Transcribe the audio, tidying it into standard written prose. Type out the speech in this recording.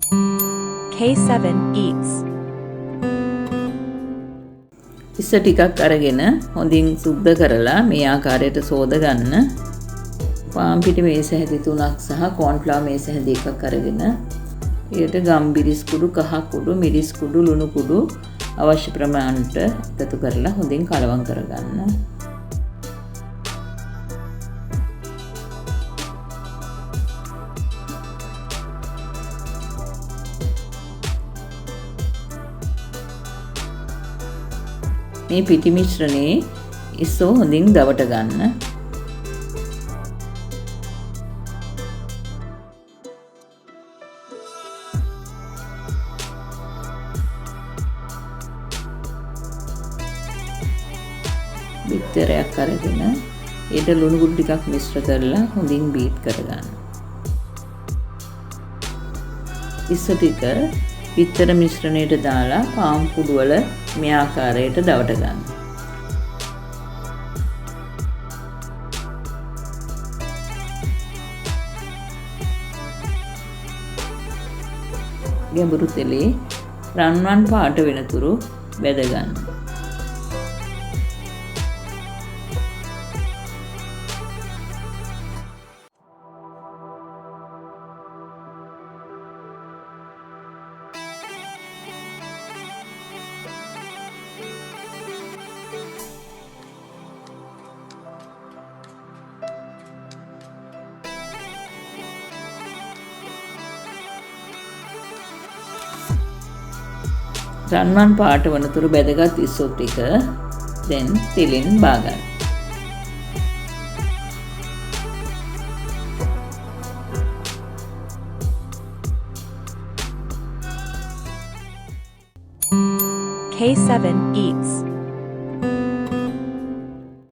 K7 eats. ඉස්ස ටිකක් අරගෙන හොඳින් සුද්ධ කරලා මේ ආකාරයට සෝද ගන්න. පාන් පිටි මේස හැදි 3ක් සහ කෝන්ෆ්ලවර් මේස හැදි 1ක් අරගෙන ඊට ගම්බිරිස් කුඩු, කහ කුඩු, මිරිස් කුඩු, ලුණු කුඩු අවශ්‍ය ප්‍රමාණයට එකතු කරලා හොඳින් කලවම් කරගන්න. මේ පිටි මිශ්‍රණේ ඉස්සෝ හොඳින් දවට ගන්න. බිත්තරයක් අරගෙන ඊට ලුණු කුඩු ටිකක් මිශ්‍ර කරලා හොඳින් බීට් කරගන්න. ඉස්සෝ ටික බිත්තර මිශ්‍රණයට දාලා පාන් කුඩු වල මේ ආකාරයට දවට ගන්න. ගැඹුරු තෙලේ රන්වන් පාට වෙනතුරු බෙද ගන්න. රන්වන් පාට වනතුරු බැදගත් ඉස්සෝ ටික දැන් තෙලෙන් බාගන්න. K7 eats.